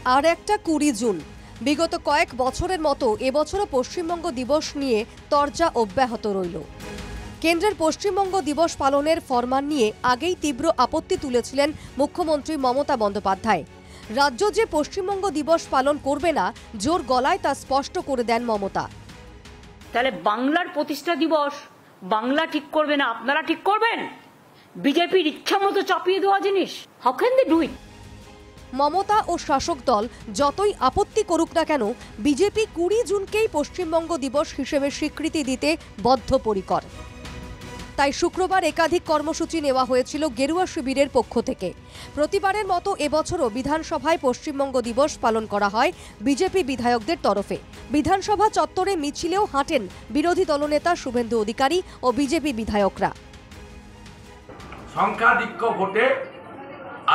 আর একটা 20 জুন। বিগত কয়েক বছরের মতো এবছরও পশ্চিমবঙ্গ দিবস নিয়ে তরজা অব্যাহত রইল। কেন্দ্রের পশ্চিমবঙ্গ দিবস পালনের ফরমান নিয়ে আগেই তীব্র আপত্তি তুলেছিলেন মুখ্যমন্ত্রী মমতা বন্দ্যোপাধ্যায়। রাজ্য যে পশ্চিমবঙ্গ দিবস পালন করবে না, জোর গলায় তা স্পষ্ট করে দেন মমতা। তাহলে বাংলার প্রতিষ্ঠা দিবস বাংলা ঠিক করবে না, আপনারা ঠিক করবেন? বিজেপির ইচ্ছা মতো চাপিয়ে দেওয়া জিনিস, how can they do it? Mamata ও শাসক দল যতই আপত্তি করুক না কেন, বিজেপি 20 জুনকেই পশ্চিমবঙ্গ দিবস হিসেবে স্বীকৃতি দিতে বদ্ধপরিকর। তাই শুক্রবার একাধিক কর্মসূচি নেওয়া হয়েছিল গেরুয়া শিবিরের পক্ষ থেকে। প্রতিবারের মতো এবছরও বিধানসভায় পশ্চিমবঙ্গ দিবস পালন করা হয় বিজেপি বিধায়কদের তরফে। বিধানসভা চত্বরে মিছিলেও হাঁটেন বিরোধী দলনেতা শুভেন্দু অধিকারী ও বিজেপি বিধায়করা। সংখ্যাধিক্য ভোটে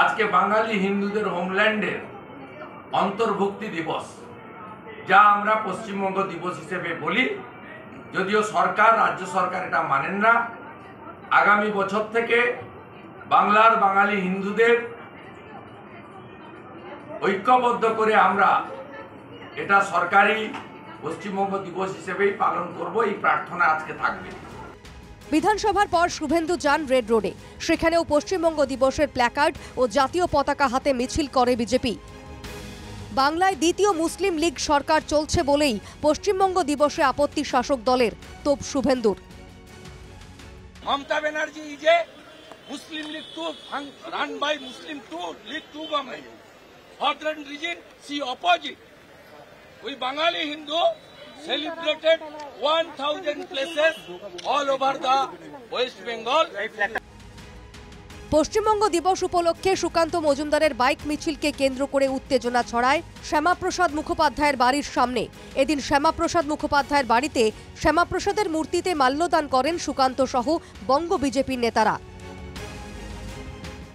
আজকে বাঙালি হিন্দুদের হোমল্যান্ডের অন্তর্ভুক্তি দিবস, যা আমরা পশ্চিমবঙ্গ দিবস হিসেবে বলি, যদিও সরকার, রাজ্য সরকার এটা মানেন না। আগামী বছর থেকে বাংলার বাঙালি হিন্দুদের ঐক্যবদ্ধ করে আমরা এটা সরকারি পশ্চিমবঙ্গ দিবস হিসেবেই পালন করব, এই প্রার্থনা আজকে থাকবে। বিধানসভার পর শুভেন্দু যান রেড রোডে। সেখানেও পশ্চিমবঙ্গ দিবসের প্ল্যাকার্ড ও জাতীয় পতাকা হাতে মিছিল করে বিজেপি। বাংলায় দ্বিতীয় মুসলিম লীগ সরকার চলছে বলেই পশ্চিমবঙ্গ দিবসে আপত্তি শাসক দলের, তোপ শুভেন্দুর। Mamata Banerjee is a Muslim League 2 run by Muslim League 2 government. For that reason, she opposite. We Bengali Hindu celebrated 1,000 places all over the West Bengal. Paschimbanga দিবস উপলক্ষে সুকান্ত মজুমদারের বাইক মিছিলকে কেন্দ্র করে উত্তেজনা ছড়ায় শ্যামাপ্রসাদ মুখোপাধ্যায়ের বাড়ির সামনে। এদিন শ্যামাপ্রসাদ মুখোপাধ্যায়ের বাড়িতে শ্যামাপ্রসাদের মূর্তিতে মাল্যদান করেন সুকান্ত সহ বঙ্গ বিজেপির নেতারা।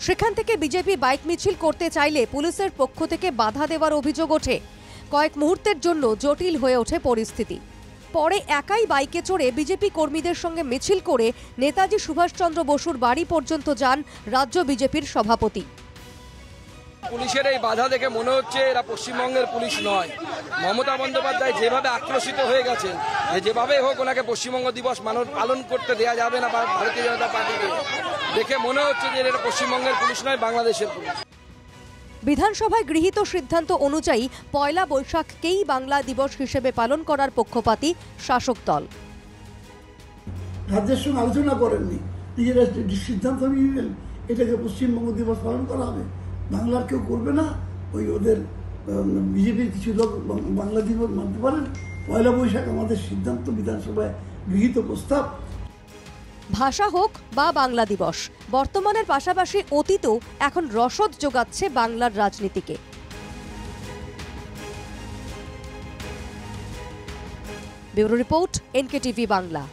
সেখান থেকে বিজেপি বাইক মিছিল করতে চাইলে পুলিশের পক্ষ থেকে বাধা দেওয়ার অভিযোগ ওঠে। কয়েক মুহূর্তের জন্য জটিল হয়ে ওঠে পরিস্থিতি। পরে একাই বাইকে চড়ে বিজেপি কর্মীদের সঙ্গে মিছিল করে নেতাজি সুভাষচন্দ্র বসুর বাড়ি পর্যন্ত যান রাজ্য বিজেপির সভাপতি। পুলিশের এই বাধা দেখে মনে হচ্ছে এরা পশ্চিমবঙ্গের পুলিশ নয়। মমতা বন্দ্যোপাধ্যায় যেভাবে আক্রোশিত হয়ে গেছেন, যেভাবে হোক ওনাকে পশ্চিমবঙ্গ দিবস পালন করতে দেওয়া যাবে না ভারতীয় জনতা পার্টিকে, দেখে মনে হচ্ছে যে এটা পশ্চিমবঙ্গের পুলিশ নয়, বাংলাদেশের পুলিশ। বিধানসভায় গৃহীত সিদ্ধান্ত অনুযায়ী পয়লা বৈশাখকেই বাংলা দিবস হিসেবে পালন করার পক্ষপাতী শাসক দল। রাজ্যের সঙ্গে আলোচনা করেননি, নিজেরা সিদ্ধান্ত নিলেন এটাকে পশ্চিমবঙ্গ দিবস পালন করা হবে। বাংলার কেউ করবে না, ওই ওদের বিজেপির কিছু লোক বাংলা দিবস মানতে পারেন। পয়লা বৈশাখ আমাদের সিদ্ধান্ত, বিধানসভায় গৃহীত প্রস্তাব। ভাষা হোক বা বাংলা দিবস, বর্তমানের পাশাপাশি অতীতও এখন রসদ যোগাচ্ছে বাংলার রাজনীতিকে। Bureau report, NKTV Bangla.